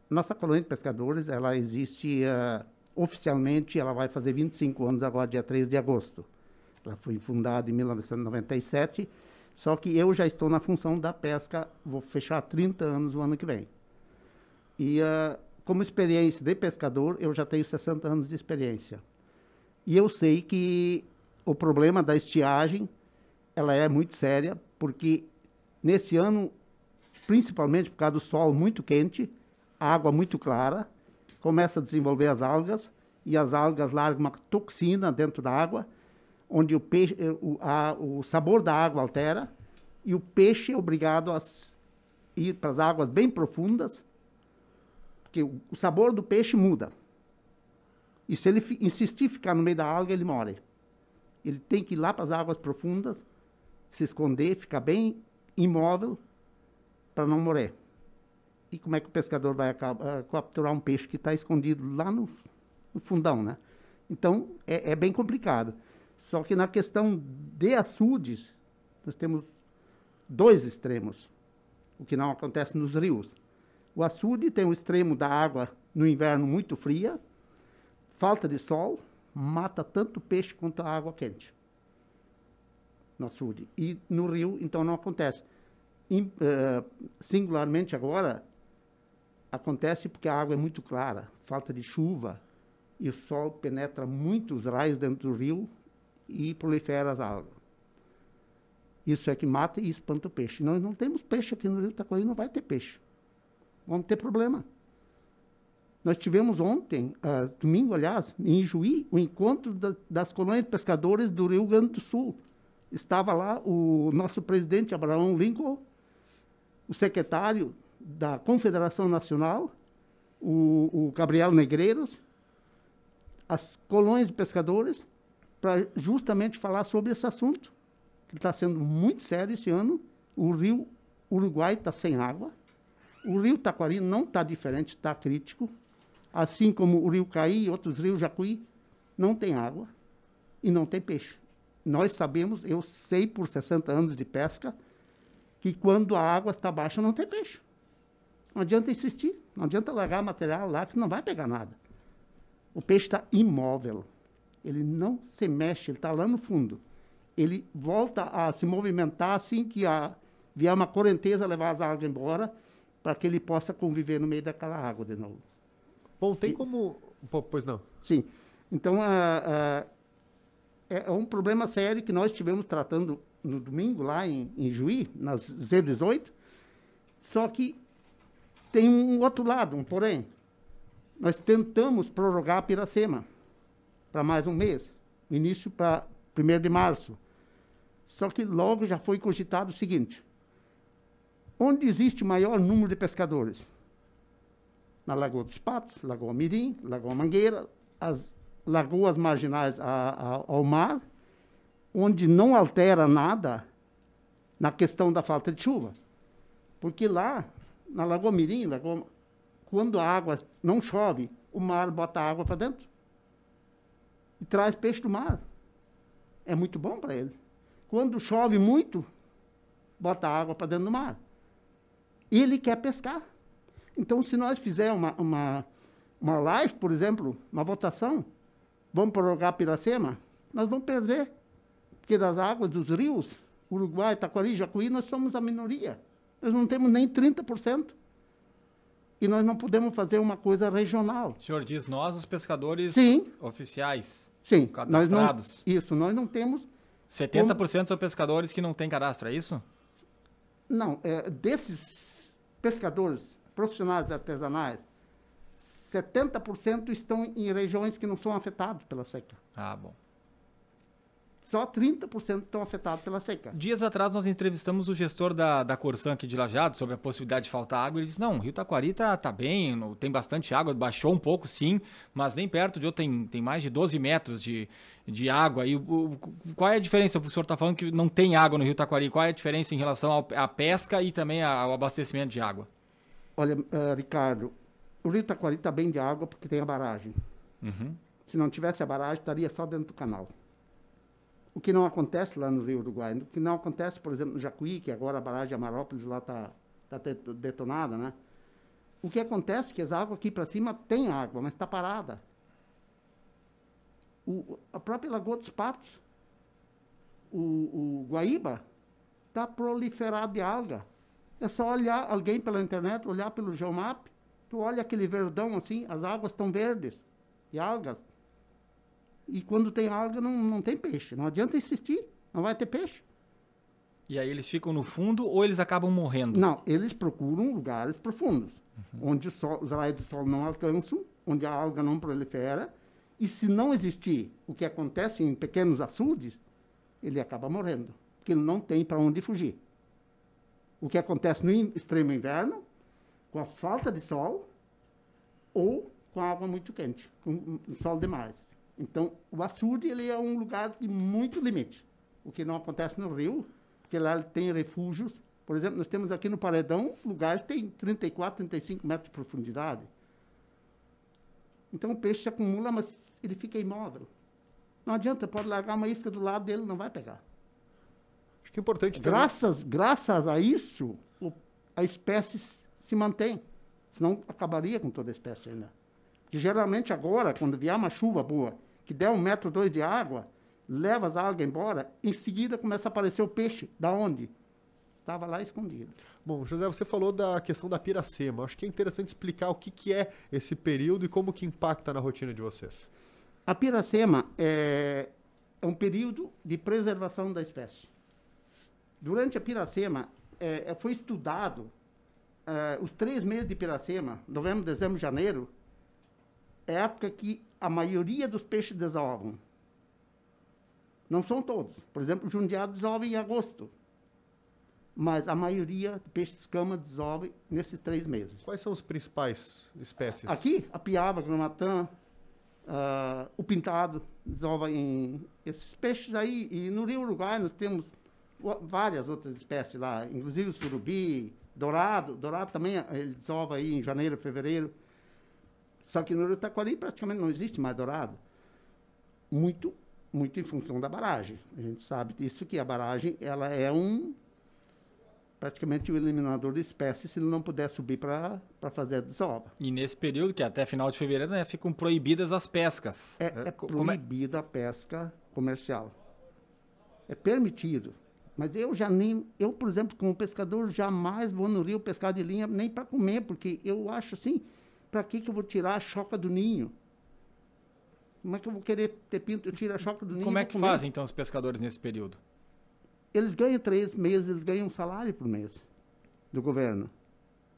nossa colônia de pescadores, ela existe oficialmente, ela vai fazer 25 anos agora, dia 3 de agosto. Ela foi fundada em 1997, só que eu já estou na função da pesca, vou fechar 30 anos o ano que vem. E como experiência de pescador, eu já tenho 60 anos de experiência. E eu sei que o problema da estiagem, ela é muito séria, porque nesse ano, principalmente por causa do sol muito quente, a água muito clara, começa a desenvolver as algas, e as algas largam uma toxina dentro da água, onde o, peixe, o sabor da água altera, e o peixe é obrigado a ir para as águas bem profundas, porque o sabor do peixe muda. E se ele insistir em ficar no meio da alga, ele morre. Ele tem que ir lá para as águas profundas, se esconder, ficar bem imóvel, para não morrer. E como é que o pescador vai capturar um peixe que está escondido lá no fundão, né? Então, é bem complicado. Só que na questão de açudes, nós temos dois extremos, o que não acontece nos rios. O açude tem o extremo da água no inverno muito fria, falta de sol, mata tanto peixe quanto a água quente no açude. E no rio, então, não acontece. Singularmente agora, acontece porque a água é muito clara, falta de chuva, e o sol penetra muitos raios dentro do rio e prolifera as algas. Isso é que mata e espanta o peixe. Nós não temos peixe aqui no Rio Taquari, não vai ter peixe. Vamos ter problema. Nós tivemos ontem, domingo, aliás, em Juí, o encontro das colônias de pescadores do Rio Grande do Sul. Estava lá o nosso presidente, Abraão Lincoln, o secretário da Confederação Nacional, o Gabriel Negreiros, as colônias de pescadores, para justamente falar sobre esse assunto, que está sendo muito sério esse ano. O rio Uruguai está sem água, o rio Taquari não está diferente, está crítico, assim como o rio Caí e outros rios Jacuí, não tem água e não tem peixe. Nós sabemos, eu sei por 60 anos de pesca, que quando a água está baixa não tem peixe. Não adianta insistir, não adianta largar material lá que não vai pegar nada. O peixe está imóvel, ele não se mexe, ele está lá no fundo. Ele volta a se movimentar assim que vier uma correnteza levar as algas embora, para que ele possa conviver no meio daquela água de novo. Bom, tem como... Pois não. Sim. Então, é um problema sério que nós estivemos tratando no domingo, lá em Juí, nas Z18, só que tem um outro lado, um porém. Nós tentamos prorrogar a Piracema para mais um mês, início para 1º de março. Só que logo já foi cogitado o seguinte: onde existe maior número de pescadores? Na Lagoa dos Patos, Lagoa Mirim, Lagoa Mangueira, as lagoas marginais ao mar, onde não altera nada na questão da falta de chuva. Porque lá, na Lagoa Mirim, quando a água não chove, o mar bota água para dentro e traz peixe do mar. É muito bom para ele. Quando chove muito, bota água para dentro do mar. E ele quer pescar. Então, se nós fizermos uma live, por exemplo, uma votação, vamos prorrogar Piracema, nós vamos perder. Porque das águas dos rios, Uruguai, Taquari, Jacuí, nós somos a minoria. Nós não temos nem 30%. E nós não podemos fazer uma coisa regional. O senhor diz nós, os pescadores oficiais, sim, cadastrados. Nós não temos... 70% são pescadores que não têm cadastro, é isso? Não, desses pescadores profissionais artesanais, 70% estão em regiões que não são afetadas pela seca. Ah, bom. Só 30% estão afetados pela seca. Dias atrás nós entrevistamos o gestor da Corsan aqui de Lajeado sobre a possibilidade de faltar água. Ele disse, não, o Rio Taquari tá bem, tem bastante água, baixou um pouco sim, mas nem perto de outro tem mais de 12 metros de água. E qual é a diferença? O senhor está falando que não tem água no Rio Taquari. Qual é a diferença em relação à pesca e também ao abastecimento de água? Olha, Ricardo, o Rio Taquari está bem de água porque tem a barragem. Uhum. Se não tivesse a barragem, estaria só dentro do canal. O que não acontece lá no Rio Uruguai, o que não acontece, por exemplo, no Jacuí, que agora a barragem de Amarópolis lá está detonada, né? O que acontece é que as águas aqui para cima tem água, mas está parada. A própria Lagoa dos Patos, o Guaíba, está proliferado de alga. É só olhar alguém pela internet, olhar pelo Geomap, tu olha aquele verdão assim, as águas estão verdes, de algas. E quando tem alga, não tem peixe. Não adianta insistir, não vai ter peixe. E aí eles ficam no fundo ou eles acabam morrendo? Não, eles procuram lugares profundos, onde os raios do sol não alcançam, onde a alga não prolifera. E se não existir o que acontece em pequenos açudes, ele acaba morrendo, porque ele não tem para onde fugir. O que acontece no extremo inverno, com a falta de sol, ou com a água muito quente, com sol demais. Então, o açude ele é um lugar de muito limite. O que não acontece no rio, porque lá ele tem refúgios. Por exemplo, nós temos aqui no Paredão lugares que têm 34, 35 metros de profundidade. Então, o peixe se acumula, mas ele fica imóvel. Não adianta, pode largar uma isca do lado dele, não vai pegar. Acho que é importante Graças a isso, a espécie se mantém. Senão acabaria com toda a espécie ainda. Porque geralmente agora, quando vier uma chuva boa, que der 1,2 metro de água, leva as algas embora, em seguida começa a aparecer o peixe. Da onde? Estava lá escondido. Bom, José, você falou da questão da piracema. Acho que é interessante explicar o que é esse período e como que impacta na rotina de vocês. A piracema é um período de preservação da espécie. Durante a piracema, foi estudado os 3 meses de piracema, novembro, dezembro, janeiro, é a época que a maioria dos peixes desovam. Não são todos. Por exemplo, o jundiá desova em agosto. Mas a maioria de peixes de escama desove nesses 3 meses. Quais são as principais espécies? Aqui, a piaba, gramatã, o pintado desova em esses peixes aí. E no Rio Uruguai nós temos várias outras espécies lá, inclusive o surubi, dourado. Dourado também ele desova aí em janeiro, fevereiro. Só que no Rio Taquari praticamente não existe mais dourado. Muito em função da barragem. A gente sabe disso, que a barragem ela é praticamente um eliminador de espécies se ele não puder subir para fazer a desova. E nesse período, que é até final de fevereiro, né, ficam proibidas as pescas. É proibida a pesca comercial. É permitido. Mas eu, por exemplo, como pescador, jamais vou no rio pescar de linha nem para comer, porque eu acho assim, para que eu vou tirar a choca do ninho? Como é que eu vou querer ter pinto? Eu tiro a choca do ninho. Como é que fazem, então, os pescadores nesse período? Eles ganham 3 meses, eles ganham um salário por mês do governo.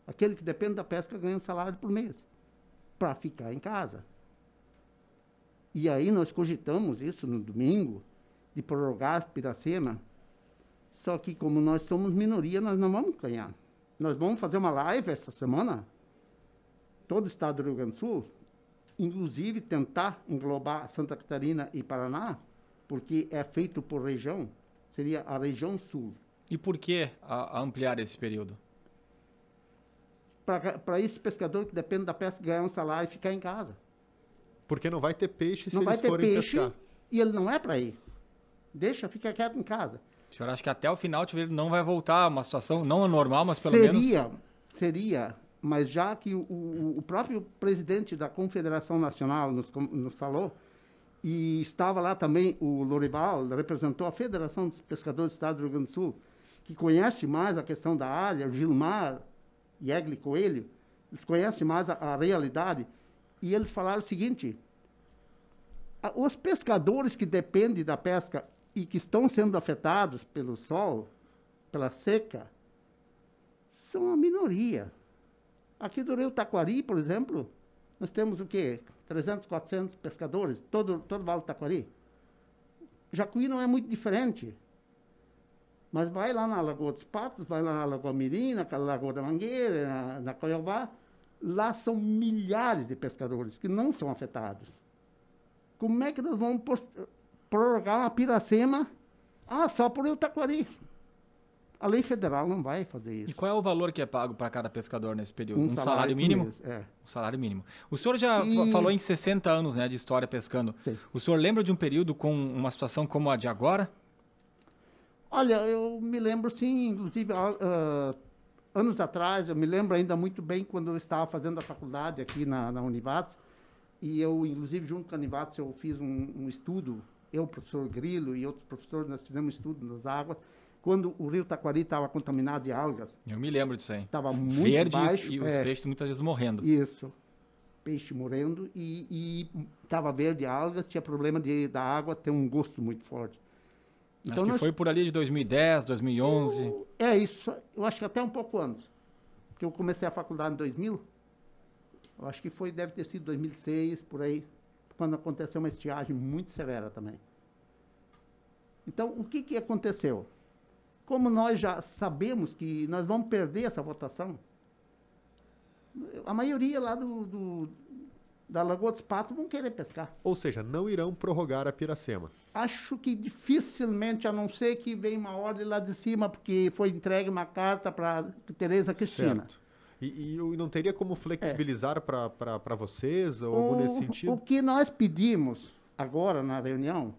Aquele que depende da pesca ganha um salário por mês para ficar em casa. E aí nós cogitamos isso no domingo, de prorrogar a piracema. Só que como nós somos minoria, nós não vamos ganhar. Nós vamos fazer uma live essa semana, todo o estado do Rio Grande do Sul, inclusive tentar englobar Santa Catarina e Paraná, porque é feito por região, seria a região sul. E por que ampliar esse período? Para esse pescador que depende da pesca ganhar um salário e ficar em casa. Porque não vai ter peixe se não eles vai ter forem peixe, pescar. E ele não é para ir. Deixa, fica quieto em casa. O senhor acha que até o final de fevereiro não vai voltar a uma situação não anormal, mas pelo menos... Seria, mas já que o próprio presidente da Confederação Nacional nos falou, e estava lá também o Lorival, representou a Federação dos Pescadores do Estado do Rio Grande do Sul, que conhece mais a questão da área, o Gilmar e Egli Coelho, eles conhecem mais a realidade, e eles falaram o seguinte: os pescadores que dependem da pesca e que estão sendo afetados pelo sol, pela seca, são a minoria. Aqui do Rio Taquari, por exemplo, nós temos o quê? 300, 400 pescadores, todo o Vale do Taquari. Jacuí não é muito diferente. Mas vai lá na Lagoa dos Patos, vai lá na Lagoa Mirim, na Lagoa da Mangueira, na Coiová, lá são milhares de pescadores que não são afetados. Como é que nós vamos prorrogar uma piracema só por Rio Taquari? A lei federal não vai fazer isso. E qual é o valor que é pago para cada pescador nesse período? Um salário mínimo? Mês, é. Um salário mínimo. O senhor já falou em 60 anos, né, de história pescando. Sim. O senhor lembra de um período com uma situação como a de agora? Olha, eu me lembro sim, inclusive anos atrás, eu me lembro ainda muito bem quando eu estava fazendo a faculdade aqui na Univates, e eu, inclusive, junto com a Univates, eu fiz um estudo, eu, o professor Grilo e outros professores, nós fizemos um estudo nas águas, quando o rio Taquari estava contaminado de algas. Eu me lembro disso aí. Estava muito Verdes baixo. e os peixes muitas vezes morrendo. Isso. Peixe morrendo e estava verde algas, tinha problema da água ter um gosto muito forte. Então, acho que foi por ali de 2010, 2011. Isso. Eu acho que até um pouco antes. Porque eu comecei a faculdade em 2000. Eu acho que deve ter sido 2006, por aí, quando aconteceu uma estiagem muito severa também. Então, o que aconteceu? Como nós já sabemos que nós vamos perder essa votação, a maioria lá da Lagoa dos Patos vão querer pescar. Ou seja, não irão prorrogar a Piracema. Acho que dificilmente, a não ser que venha uma ordem lá de cima, porque foi entregue uma carta para Tereza Cristina. Certo. E não teria como flexibilizar para vocês, ou algo nesse sentido? O que nós pedimos agora na reunião,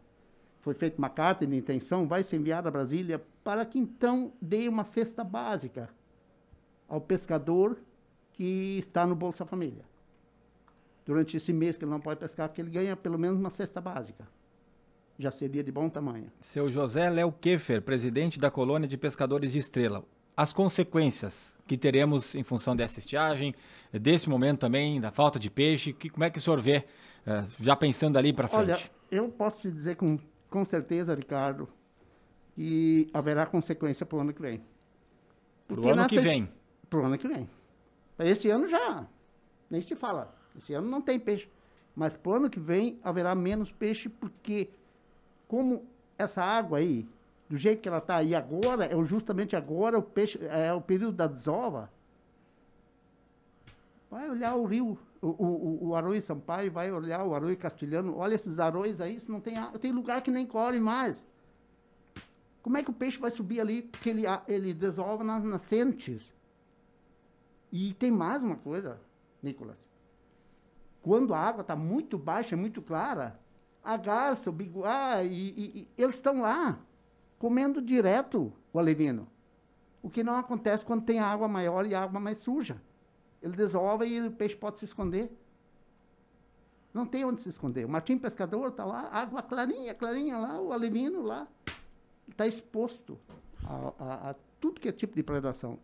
foi feita uma carta de intenção, vai ser enviada a Brasília, para que então dê uma cesta básica ao pescador que está no Bolsa Família. Durante esse mês que ele não pode pescar, que ele ganha pelo menos uma cesta básica. Já seria de bom tamanho. Seu José Léo Keffer, presidente da Colônia de Pescadores de Estrela. As consequências que teremos em função dessa estiagem, desse momento também, da falta de peixe, como é que o senhor vê, já pensando ali para frente? Olha, eu posso te dizer com certeza, Ricardo, que haverá consequência para o ano que vem. Para o ano que vem? Para o ano que vem. Esse ano já, nem se fala. Esse ano não tem peixe. Mas para o ano que vem haverá menos peixe, porque como essa água aí, do jeito que ela está aí agora, justamente agora o peixe, é o período da desova. Vai olhar o rio, o Arroio Sampaio, vai olhar o Arroio Castilhano, olha esses arroios aí, se não tem água, tem lugar que nem corre mais. Como é que o peixe vai subir ali? Porque ele desova nas nascentes. E tem mais uma coisa, Nicolas. Quando a água está muito baixa, muito clara, a garça, o biguá, eles estão lá, comendo direto o alevino. O que não acontece quando tem água maior e água mais suja. Ele desova e o peixe pode se esconder. Não tem onde se esconder. O Martim Pescador está lá, água clarinha, clarinha lá, o alevino lá. Está exposto a tudo que é tipo de predação.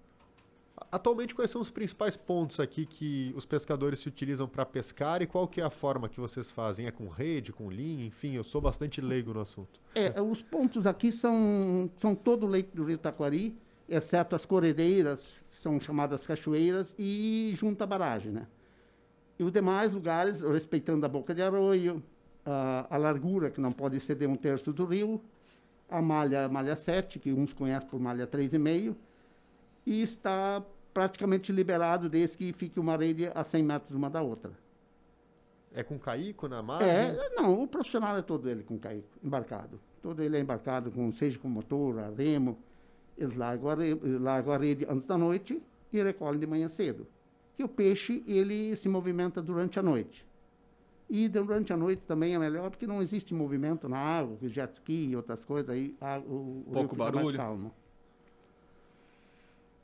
Atualmente, quais são os principais pontos aqui que os pescadores se utilizam para pescar e qual que é a forma que vocês fazem? É com rede, com linha? Enfim, eu sou bastante leigo no assunto. Os pontos aqui são todo o leito do rio Taquari, exceto as corredeiras, que são chamadas cachoeiras, e junto à barragem, né? E os demais lugares, respeitando a boca de arroio, a largura, que não pode exceder 1/3 do rio, a malha 7, que uns conhecem por malha 3,5, e está praticamente liberado desde que fique uma rede a 100 metros uma da outra. É com caico na margem? Não, o profissional é todo ele com caico, embarcado. Todo ele é embarcado, seja com motor, a remo. Eles largam a rede antes da noite e recolhem de manhã cedo. E o peixe, ele se movimenta durante a noite. E durante a noite também é melhor, porque não existe movimento na água, jet ski e outras coisas, aí o pouco rio fica barulho. mais calmo.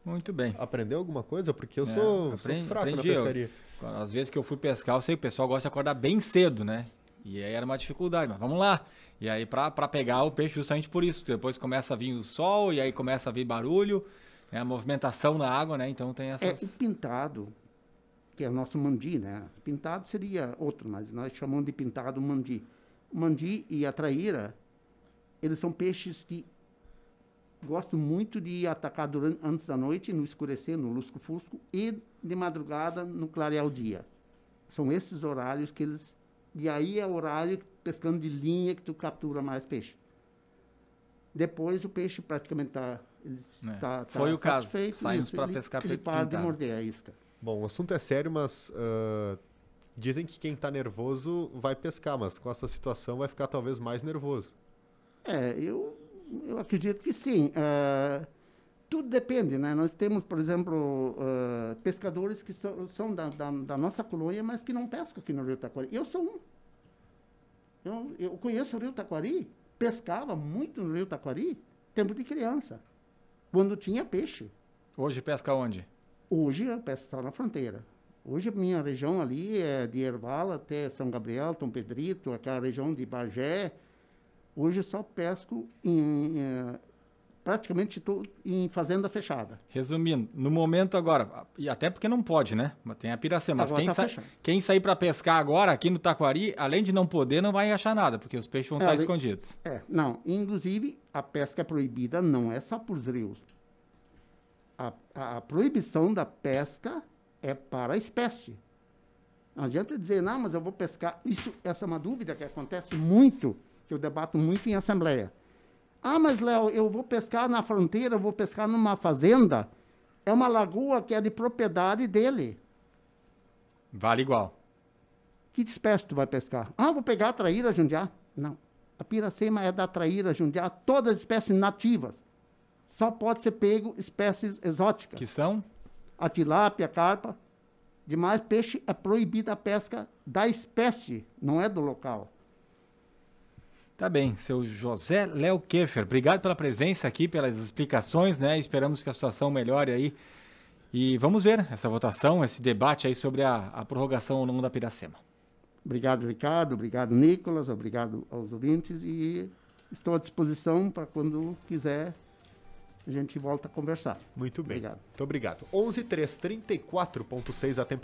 Muito bem. Aprendeu alguma coisa? Porque eu sou fraco na pescaria. Às vezes que eu fui pescar, eu sei que o pessoal gosta de acordar bem cedo, né? E aí era uma dificuldade, mas vamos lá. E aí para pegar o peixe justamente por isso. Depois começa a vir o sol e aí começa a vir barulho, a movimentação na água, né? Então tem essas... O pintado, que é o nosso mandi, né? Pintado seria outro, mas nós chamamos de pintado mandi. O mandi e a traíra, eles são peixes que gostam muito de atacar antes da noite, no escurecer, no lusco-fusco, e de madrugada, no clarear o dia. São esses horários que eles... E aí é o horário, pescando de linha, que tu captura mais peixe. Depois o peixe praticamente está Foi o caso. Saímos para pescar ele para de morder a isca. Bom, o assunto é sério, mas dizem que quem está nervoso vai pescar, mas com essa situação vai ficar talvez mais nervoso. Eu acredito que sim. Tudo depende, né? Nós temos, por exemplo, pescadores que são da nossa colônia, mas que não pescam aqui no Rio Taquari. Eu sou um. Eu conheço o Rio Taquari, pescava muito no Rio Taquari, tempo de criança, quando tinha peixe. Hoje pesca onde? Hoje eu pesco só na fronteira. Hoje a minha região ali é de Erval até São Gabriel, Tom Pedrito, aquela região de Bagé. Hoje eu só pesco praticamente em fazenda fechada. Resumindo, no momento agora, e até porque não pode, né? Mas tem a Piracema. Mas quem sair para pescar agora aqui no Taquari, além de não poder, não vai achar nada, porque os peixes vão estar escondidos. Não, inclusive a pesca é proibida não é só para os rios. A proibição da pesca é para a espécie. Não adianta dizer, não, mas eu vou pescar. Essa é uma dúvida que acontece muito, que eu debato muito em assembleia. Ah, mas, Léo, eu vou pescar na fronteira, eu vou pescar numa fazenda. É uma lagoa que é de propriedade dele. Vale igual. Que espécie tu vai pescar? Ah, vou pegar a traíra jundiá. Não. A Piracema é da traíra jundiá, todas as espécies nativas. Só pode ser pego espécies exóticas. Que são? A tilápia, a carpa. Demais peixe é proibida a pesca da espécie, não é do local. Tá bem, seu José Léo Keffer, obrigado pela presença aqui, pelas explicações, né? Esperamos que a situação melhore aí. E vamos ver essa votação, esse debate aí sobre a prorrogação ao longo da Piracema. Obrigado, Ricardo. Obrigado, Nicolas. Obrigado aos ouvintes. E estou à disposição para quando quiser a gente volta a conversar. Muito bem. Obrigado. Muito obrigado. 11:34.6 a temperatura.